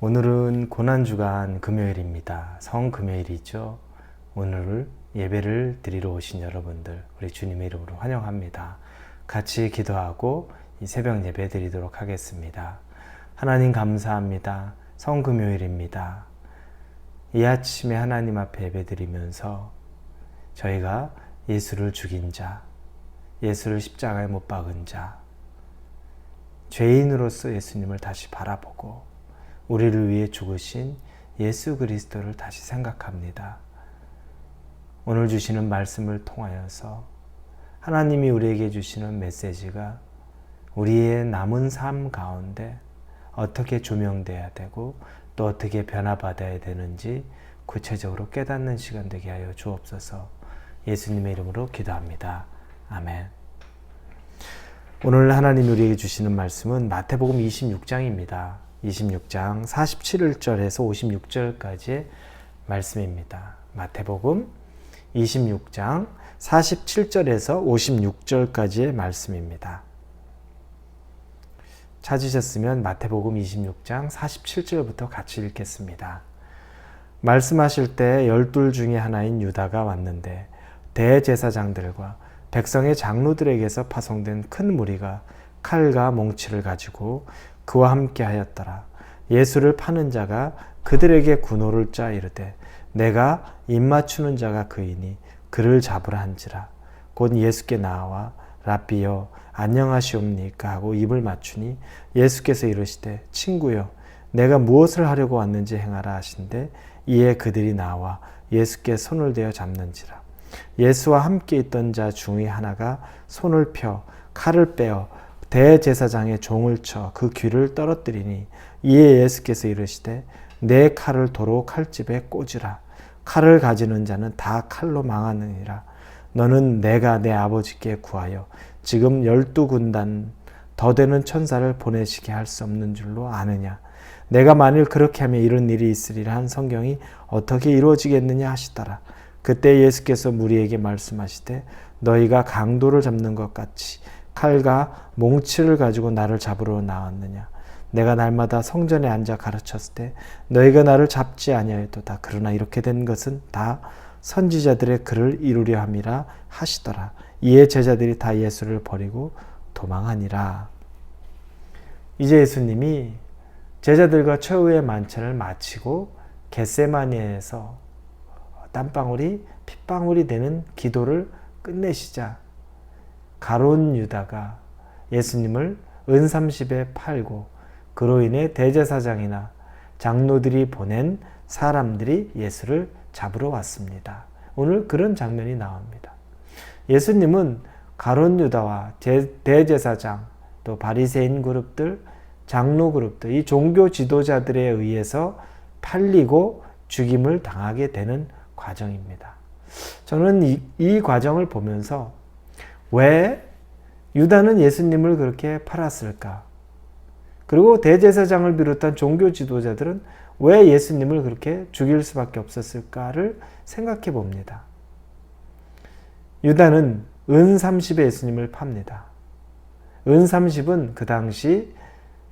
오늘은 고난주간 금요일입니다. 성금요일이죠. 오늘 예배를 드리러 오신 여러분들 우리 주님의 이름으로 환영합니다. 같이 기도하고 이 새벽 예배 드리도록 하겠습니다. 하나님 감사합니다. 성금요일입니다. 이 아침에 하나님 앞에 예배 드리면서 저희가 예수를 죽인 자, 예수를 십자가에 못 박은 자, 죄인으로서 예수님을 다시 바라보고 우리를 위해 죽으신 예수 그리스도를 다시 생각합니다. 오늘 주시는 말씀을 통하여서 하나님이 우리에게 주시는 메시지가 우리의 남은 삶 가운데 어떻게 조명돼야 되고 또 어떻게 변화받아야 되는지 구체적으로 깨닫는 시간 되게 하여 주옵소서. 예수님의 이름으로 기도합니다. 아멘. 오늘 하나님 우리에게 주시는 말씀은 마태복음 26장입니다. 26장 47절에서 56절까지의 말씀입니다. 마태복음 26장 47절에서 56절까지의 말씀입니다. 찾으셨으면 마태복음 26장 47절부터 같이 읽겠습니다. 말씀하실 때 12 중에 하나인 유다가 왔는데 대제사장들과 백성의 장로들에게서 파송된 큰 무리가 칼과 몽치를 가지고 그와 함께 하였더라. 예수를 파는 자가 그들에게 군호를 짜 이르되 내가 입맞추는 자가 그이니 그를 잡으라 한지라. 곧 예수께 나와 랍비여 안녕하시옵니까 하고 입을 맞추니 예수께서 이르시되 친구여 내가 무엇을 하려고 왔는지 행하라 하신대 이에 그들이 나와 예수께 손을 대어 잡는지라. 예수와 함께 있던 자 중의 하나가 손을 펴 칼을 빼어 대제사장의 종을 쳐 그 귀를 떨어뜨리니 이에 예수께서 이르시되 내 칼을 도로 칼집에 꽂으라. 칼을 가지는 자는 다 칼로 망하느니라. 너는 내가 내 아버지께 구하여 지금 12군단 더 되는 천사를 보내시게 할 수 없는 줄로 아느냐. 내가 만일 그렇게 하면 이런 일이 있으리라 한 성경이 어떻게 이루어지겠느냐 하시더라. 그때 예수께서 무리에게 말씀하시되 너희가 강도를 잡는 것 같이 칼과 몽치를 가지고 나를 잡으러 나왔느냐. 내가 날마다 성전에 앉아 가르쳤을 때 너희가 나를 잡지 아니하였도다. 그러나 이렇게 된 것은 다 선지자들의 글을 이루려 함이라 하시더라. 이에 제자들이 다 예수를 버리고 도망하니라. 이제 예수님이 제자들과 최후의 만찬을 마치고 겟세마니에서 땀방울이 핏방울이 되는 기도를 끝내시자 가룟 유다가 예수님을 은30에 팔고 그로 인해 대제사장이나 장로들이 보낸 사람들이 예수를 잡으러 왔습니다. 오늘 그런 장면이 나옵니다. 예수님은 가룟 유다와 대제사장 또 바리새인 그룹들, 장로 그룹들, 이 종교 지도자들에 의해서 팔리고 죽임을 당하게 되는 과정입니다. 저는 이 과정을 보면서 왜 유다는 예수님을 그렇게 팔았을까? 그리고 대제사장을 비롯한 종교 지도자들은 왜 예수님을 그렇게 죽일 수밖에 없었을까를 생각해 봅니다. 유다는 은30에 예수님을 팝니다. 은30은 그 당시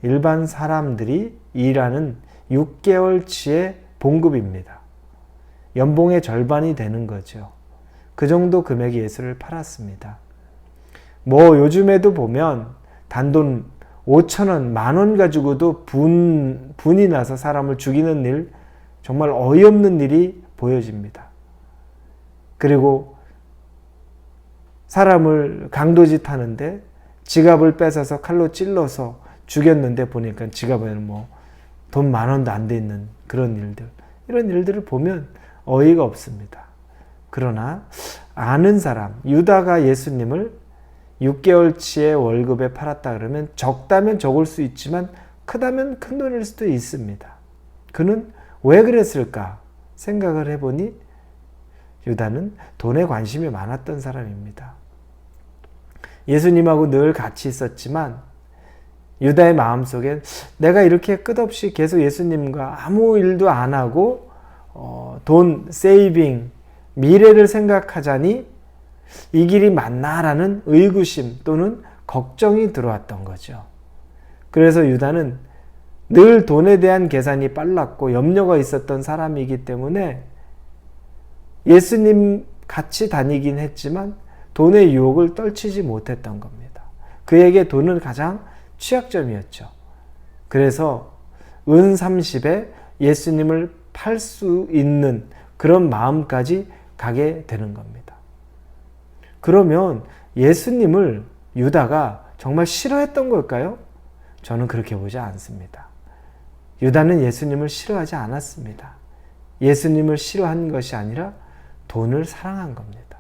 일반 사람들이 일하는 6개월치의 봉급입니다. 연봉의 절반이 되는 거죠. 그 정도 금액의 예수를 팔았습니다. 요즘에도 보면 단돈 5,000원, 10,000원 가지고도 분이 나서 사람을 죽이는 일, 정말 어이없는 일이 보여집니다. 그리고 사람을 강도짓 하는데 지갑을 뺏어서 칼로 찔러서 죽였는데 보니까 지갑에는 돈 10,000원도 안 돼 있는 그런 일들. 이런 일들을 보면 어이가 없습니다. 그러나 아는 사람, 유다가 예수님을 6개월치의 월급에 팔았다 그러면 적다면 적을 수 있지만 크다면 큰 돈일 수도 있습니다. 그는 왜 그랬을까 생각을 해보니 유다는 돈에 관심이 많았던 사람입니다. 예수님하고 늘 같이 있었지만 유다의 마음속엔 내가 이렇게 끝없이 계속 예수님과 아무 일도 안 하고 돈 세이빙, 미래를 생각하자니 이 길이 맞나라는 의구심 또는 걱정이 들어왔던 거죠. 그래서 유다는 늘 돈에 대한 계산이 빨랐고 염려가 있었던 사람이기 때문에 예수님 같이 다니긴 했지만 돈의 유혹을 떨치지 못했던 겁니다. 그에게 돈은 가장 취약점이었죠. 그래서 은 30에 예수님을 팔 수 있는 그런 마음까지 가게 되는 겁니다. 그러면 예수님을 유다가 정말 싫어했던 걸까요? 저는 그렇게 보지 않습니다. 유다는 예수님을 싫어하지 않았습니다. 예수님을 싫어한 것이 아니라 돈을 사랑한 겁니다.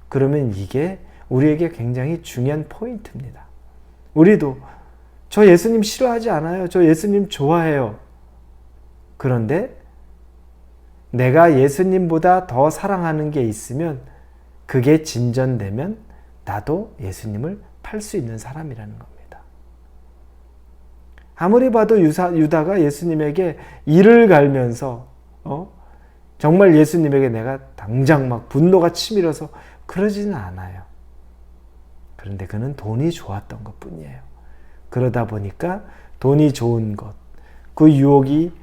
그러면 이게 우리에게 굉장히 중요한 포인트입니다. 우리도 저 예수님 싫어하지 않아요. 저 예수님 좋아해요. 그런데 내가 예수님보다 더 사랑하는 게 있으면 그게 진전되면 나도 예수님을 팔 수 있는 사람이라는 겁니다. 아무리 봐도 유다가 예수님에게 이를 갈면서 정말 예수님에게 내가 당장 막 분노가 치밀어서 그러지는 않아요. 그런데 그는 돈이 좋았던 것 뿐이에요. 그러다 보니까 돈이 좋은 것, 그 유혹이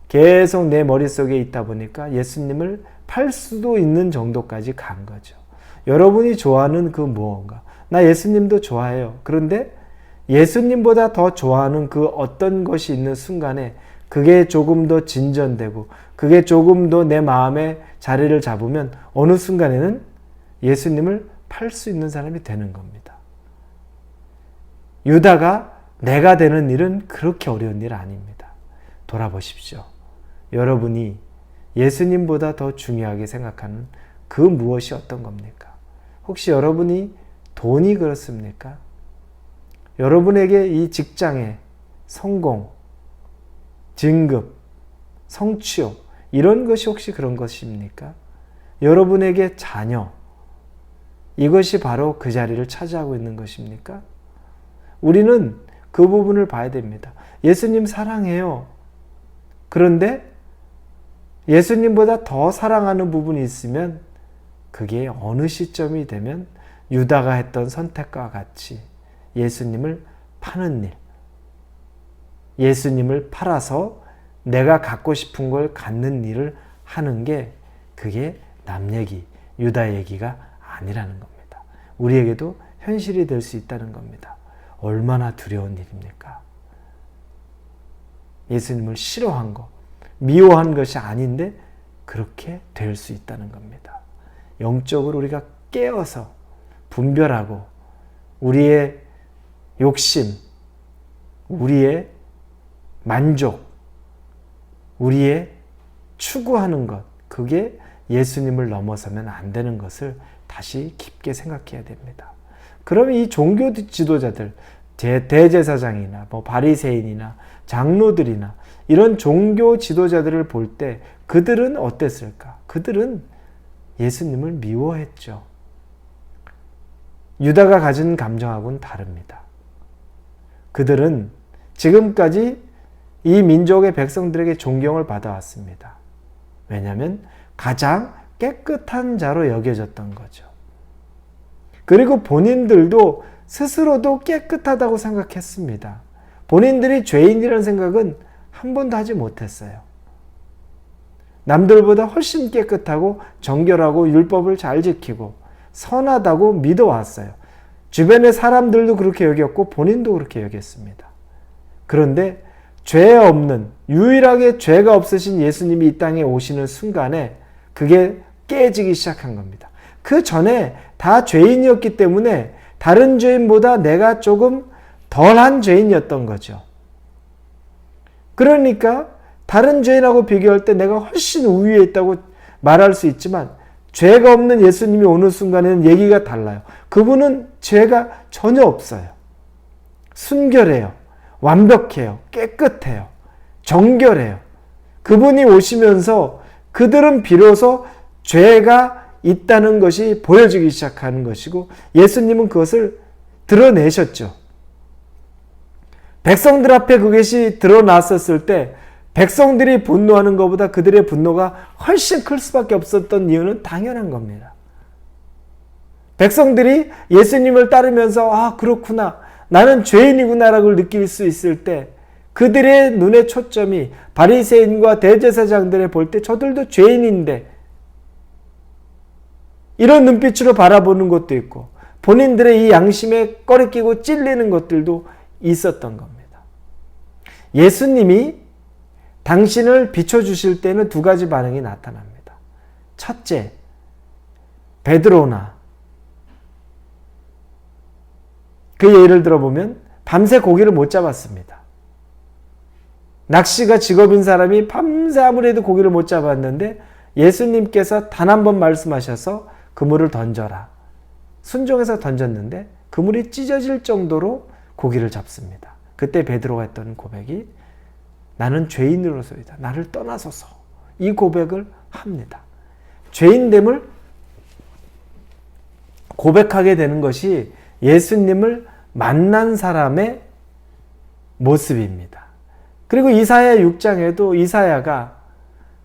계속 내 머릿속에 있다 보니까 예수님을 팔 수도 있는 정도까지 간 거죠. 여러분이 좋아하는 그 무언가, 나 예수님도 좋아해요. 그런데 예수님보다 더 좋아하는 그 어떤 것이 있는 순간에 그게 조금 더 진전되고 그게 조금 더 내 마음에 자리를 잡으면 어느 순간에는 예수님을 팔 수 있는 사람이 되는 겁니다. 유다가 내가 되는 일은 그렇게 어려운 일 아닙니다. 돌아보십시오. 여러분이 예수님보다 더 중요하게 생각하는 그 무엇이 어떤 겁니까? 혹시 여러분이 돈이 그렇습니까? 여러분에게 이 직장의 성공, 진급, 성취욕 이런 것이 혹시 그런 것입니까? 여러분에게 자녀, 이것이 바로 그 자리를 차지하고 있는 것입니까? 우리는 그 부분을 봐야 됩니다. 예수님 사랑해요. 그런데 예수님보다 더 사랑하는 부분이 있으면 그게 어느 시점이 되면 유다가 했던 선택과 같이 예수님을 파는 일, 예수님을 팔아서 내가 갖고 싶은 걸 갖는 일을 하는 게 그게 남 얘기, 유다 얘기가 아니라는 겁니다. 우리에게도 현실이 될 수 있다는 겁니다. 얼마나 두려운 일입니까? 예수님을 싫어한 것, 미워한 것이 아닌데 그렇게 될 수 있다는 겁니다. 영적으로 우리가 깨어서 분별하고 우리의 욕심, 우리의 만족, 우리의 추구하는 것, 그게 예수님을 넘어서면 안 되는 것을 다시 깊게 생각해야 됩니다. 그러면 이 종교 지도자들, 대제사장이나 바리새인이나 장로들이나 이런 종교 지도자들을 볼 때 그들은 어땠을까? 그들은 예수님을 미워했죠. 유다가 가진 감정하고는 다릅니다. 그들은 지금까지 이 민족의 백성들에게 존경을 받아왔습니다. 왜냐하면 가장 깨끗한 자로 여겨졌던 거죠. 그리고 본인들도 스스로도 깨끗하다고 생각했습니다. 본인들이 죄인이라는 생각은 한 번도 하지 못했어요. 남들보다 훨씬 깨끗하고 정결하고 율법을 잘 지키고 선하다고 믿어왔어요. 주변의 사람들도 그렇게 여겼고 본인도 그렇게 여겼습니다. 그런데 죄 없는, 유일하게 죄가 없으신 예수님이 이 땅에 오시는 순간에 그게 깨지기 시작한 겁니다. 그 전에 다 죄인이었기 때문에 다른 죄인보다 내가 조금 덜한 죄인이었던 거죠. 그러니까 다른 죄인하고 비교할 때 내가 훨씬 우위에 있다고 말할 수 있지만 죄가 없는 예수님이 오는 순간에는 얘기가 달라요. 그분은 죄가 전혀 없어요. 순결해요. 완벽해요. 깨끗해요. 정결해요. 그분이 오시면서 그들은 비로소 죄가 있다는 것이 보여지기 시작하는 것이고 예수님은 그것을 드러내셨죠. 백성들 앞에 그것이 드러났었을 때 백성들이 분노하는 것보다 그들의 분노가 훨씬 클 수밖에 없었던 이유는 당연한 겁니다. 백성들이 예수님을 따르면서 그렇구나, 나는 죄인이구나라고 느낄 수 있을 때 그들의 눈의 초점이 바리새인과 대제사장들을 볼 때 저들도 죄인인데 이런 눈빛으로 바라보는 것도 있고 본인들의 이 양심에 꺼리끼고 찔리는 것들도 있었던 겁니다. 예수님이 당신을 비춰주실 때는 두 가지 반응이 나타납니다. 첫째, 베드로나 그 예를 들어보면 밤새 고기를 못 잡았습니다. 낚시가 직업인 사람이 밤새 아무래도 고기를 못 잡았는데 예수님께서 단 한 번 말씀하셔서 그물을 던져라. 순종해서 던졌는데 그물이 찢어질 정도로 고기를 잡습니다. 그때 베드로가 했던 고백이 나는 죄인으로서이다. 나를 떠나소서. 이 고백을 합니다. 죄인됨을 고백하게 되는 것이 예수님을 만난 사람의 모습입니다. 그리고 이사야 6장에도 이사야가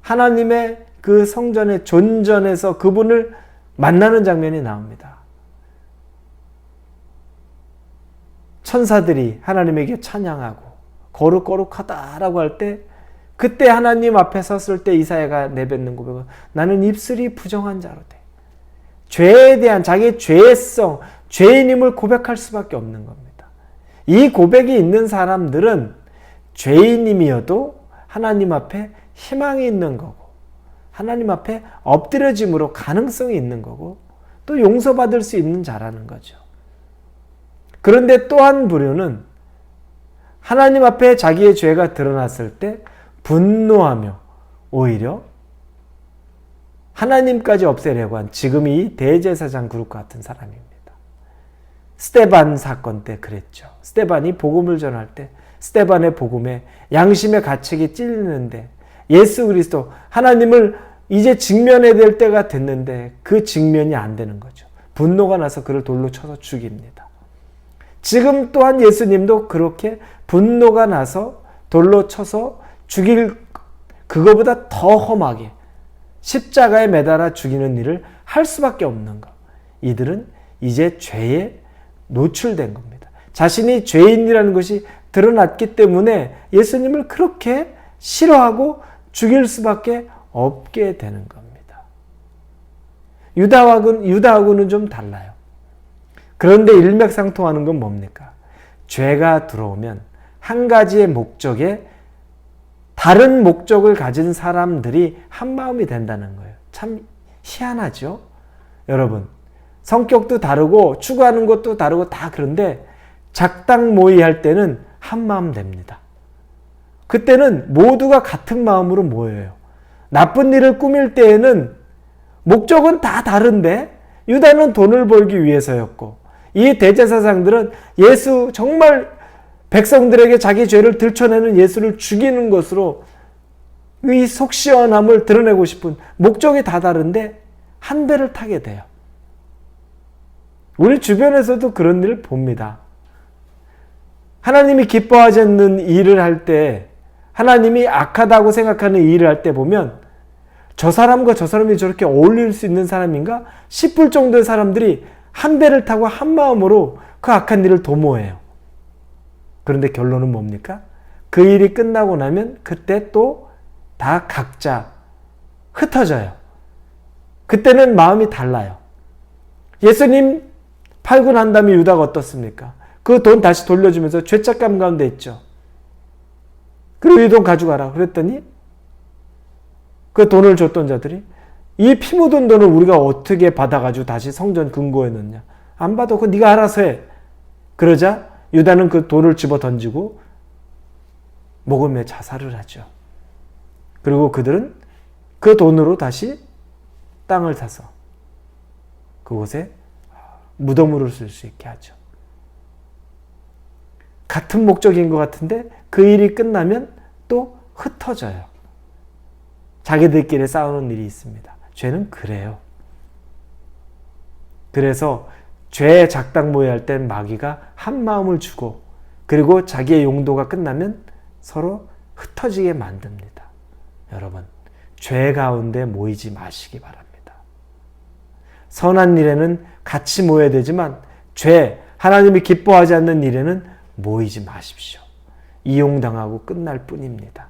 하나님의 그 성전의 존전에서 그분을 만나는 장면이 나옵니다. 천사들이 하나님에게 찬양하고 거룩거룩하다라고 할 때 그때 하나님 앞에 섰을 때 이사야가 내뱉는 고백은 나는 입술이 부정한 자로되 죄에 대한 자기의 죄성, 죄인임을 고백할 수밖에 없는 겁니다. 이 고백이 있는 사람들은 죄인임이어도 하나님 앞에 희망이 있는 거고 하나님 앞에 엎드려짐으로 가능성이 있는 거고 또 용서받을 수 있는 자라는 거죠. 그런데 또 한 부류는 하나님 앞에 자기의 죄가 드러났을 때 분노하며 오히려 하나님까지 없애려고 한 지금 이 대제사장 그룹 같은 사람입니다. 스데반 사건 때 그랬죠. 스데반이 복음을 전할 때 스데반의 복음에 양심의 가책이 찔리는데 예수 그리스도 하나님을 이제 직면해야 될 때가 됐는데 그 직면이 안 되는 거죠. 분노가 나서 그를 돌로 쳐서 죽입니다. 지금 또한 예수님도 그렇게 분노가 나서 돌로 쳐서 죽일 그거보다 더 험하게 십자가에 매달아 죽이는 일을 할 수밖에 없는 것. 이들은 이제 죄에 노출된 겁니다. 자신이 죄인이라는 것이 드러났기 때문에 예수님을 그렇게 싫어하고 죽일 수밖에 없게 되는 겁니다. 유다하고는 좀 달라요. 그런데 일맥상통하는 건 뭡니까? 죄가 들어오면 한 가지의 목적에 다른 목적을 가진 사람들이 한 마음이 된다는 거예요. 참 희한하죠? 여러분, 성격도 다르고 추구하는 것도 다르고 다 그런데 작당모의 할 때는 한 마음 됩니다. 그때는 모두가 같은 마음으로 모여요. 나쁜 일을 꾸밀 때에는 목적은 다 다른데 유다는 돈을 벌기 위해서였고 이 대제사장들은 예수 정말 백성들에게 자기 죄를 들춰내는 예수를 죽이는 것으로 이 속시원함을 드러내고 싶은 목적이 다 다른데 한 배를 타게 돼요. 우리 주변에서도 그런 일을 봅니다. 하나님이 기뻐하지 않는 일을 할 때 하나님이 악하다고 생각하는 일을 할 때 보면 저 사람과 저 사람이 저렇게 어울릴 수 있는 사람인가 싶을 정도의 사람들이 한 배를 타고 한 마음으로 그 악한 일을 도모해요. 그런데 결론은 뭡니까? 그 일이 끝나고 나면 그때 또 다 각자 흩어져요. 그때는 마음이 달라요. 예수님 팔고 난 다음에 유다가 어떻습니까? 그 돈 다시 돌려주면서 죄책감 가운데 있죠. 그리고 이 돈 가져가라 그랬더니 그 돈을 줬던 자들이 이 피 묻은 돈을 우리가 어떻게 받아가지고 다시 성전 금고에 넣냐. 안 받아. 그거 네가 알아서 해. 그러자 유다는 그 돈을 집어 던지고 목을 매 자살을 하죠. 그리고 그들은 그 돈으로 다시 땅을 사서 그곳에 무덤으로 쓸 수 있게 하죠. 같은 목적인 것 같은데 그 일이 끝나면 또 흩어져요. 자기들끼리 싸우는 일이 있습니다. 죄는 그래요. 그래서 죄의 작당모의 할 땐 마귀가 한 마음을 주고 그리고 자기의 용도가 끝나면 서로 흩어지게 만듭니다. 여러분, 죄 가운데 모이지 마시기 바랍니다. 선한 일에는 같이 모여야 되지만 죄, 하나님이 기뻐하지 않는 일에는 모이지 마십시오. 이용당하고 끝날 뿐입니다.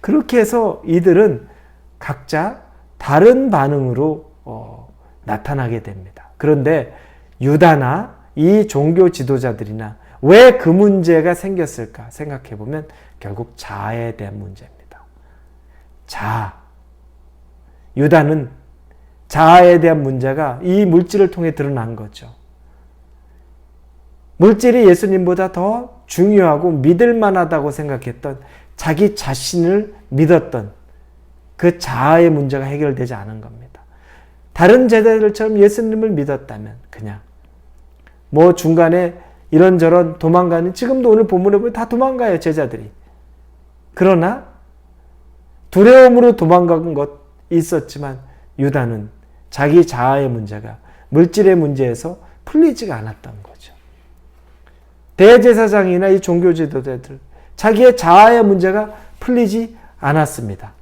그렇게 해서 이들은 각자 다른 반응으로 나타나게 됩니다. 그런데 유다나 이 종교 지도자들이나 왜 그 문제가 생겼을까 생각해 보면 결국 자아에 대한 문제입니다. 자아. 유다는 자아에 대한 문제가 이 물질을 통해 드러난 거죠. 물질이 예수님보다 더 중요하고 믿을 만하다고 생각했던 자기 자신을 믿었던 그 자아의 문제가 해결되지 않은 겁니다. 다른 제자들처럼 예수님을 믿었다면 그냥 중간에 이런저런 도망가는, 지금도 오늘 본문에 보면 다 도망가요, 제자들이. 그러나 두려움으로 도망간 것 있었지만 유다는 자기 자아의 문제가 물질의 문제에서 풀리지가 않았던 거죠. 대제사장이나 이 종교 지도자들, 자기의 자아의 문제가 풀리지 않았습니다.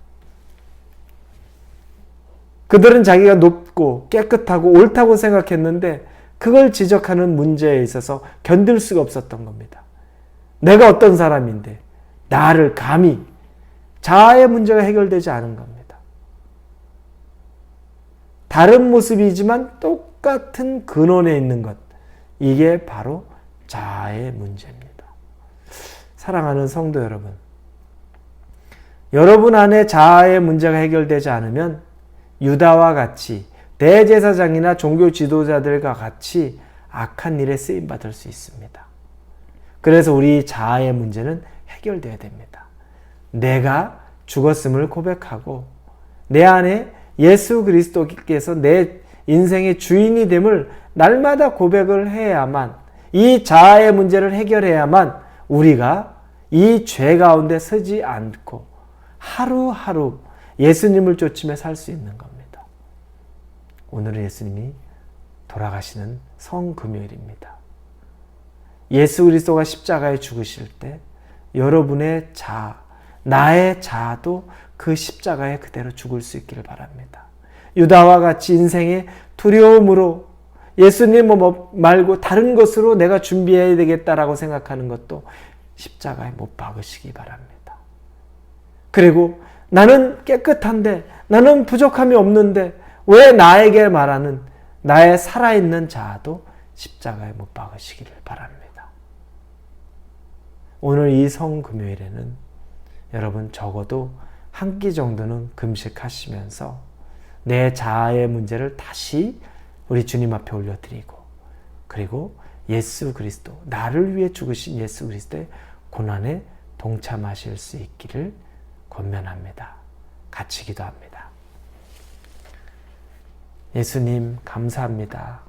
그들은 자기가 높고 깨끗하고 옳다고 생각했는데 그걸 지적하는 문제에 있어서 견딜 수가 없었던 겁니다. 내가 어떤 사람인데 나를 감히, 자아의 문제가 해결되지 않은 겁니다. 다른 모습이지만 똑같은 근원에 있는 것, 이게 바로 자아의 문제입니다. 사랑하는 성도 여러분, 여러분 안에 자아의 문제가 해결되지 않으면 유다와 같이 대제사장이나 종교 지도자들과 같이 악한 일에 쓰임받을 수 있습니다. 그래서 우리 자아의 문제는 해결되어야 됩니다. 내가 죽었음을 고백하고 내 안에 예수 그리스도께서 내 인생의 주인이 됨을 날마다 고백을 해야만, 이 자아의 문제를 해결해야만 우리가 이 죄 가운데 서지 않고 하루하루 예수님을 쫓으며 살 수 있는 겁니다. 오늘은 예수님이 돌아가시는 성금요일입니다. 예수 그리스도가 십자가에 죽으실 때 여러분의 자아, 나의 자아도 그 십자가에 그대로 죽을 수 있기를 바랍니다. 유다와 같이 인생의 두려움으로 예수님 말고 다른 것으로 내가 준비해야 되겠다라고 생각하는 것도 십자가에 못 박으시기 바랍니다. 그리고 나는 깨끗한데, 나는 부족함이 없는데 왜 나에게 말하는 나의 살아있는 자아도 십자가에 못 박으시기를 바랍니다. 오늘 이 성금요일에는 여러분 적어도 한 끼 정도는 금식하시면서 내 자아의 문제를 다시 우리 주님 앞에 올려드리고, 그리고 예수 그리스도, 나를 위해 죽으신 예수 그리스도의 고난에 동참하실 수 있기를 권면합니다. 같이 기도합니다. 예수님 감사합니다.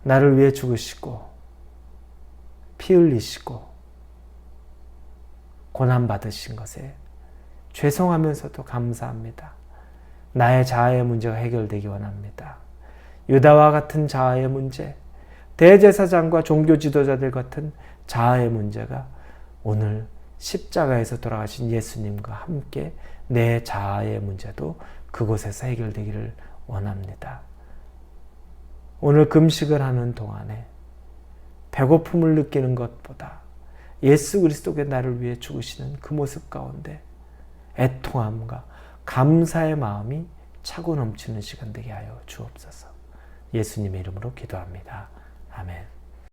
나를 위해 죽으시고 피 흘리시고 고난받으신 것에 죄송하면서도 감사합니다. 나의 자아의 문제가 해결되기 원합니다. 유다와 같은 자아의 문제, 대제사장과 종교 지도자들 같은 자아의 문제가 오늘 십자가에서 돌아가신 예수님과 함께 내 자아의 문제도 그곳에서 해결되기를 원합니다. 오늘 금식을 하는 동안에 배고픔을 느끼는 것보다 예수 그리스도께 나를 위해 죽으시는 그 모습 가운데 애통함과 감사의 마음이 차고 넘치는 시간 되게 하여 주옵소서. 예수님의 이름으로 기도합니다. 아멘.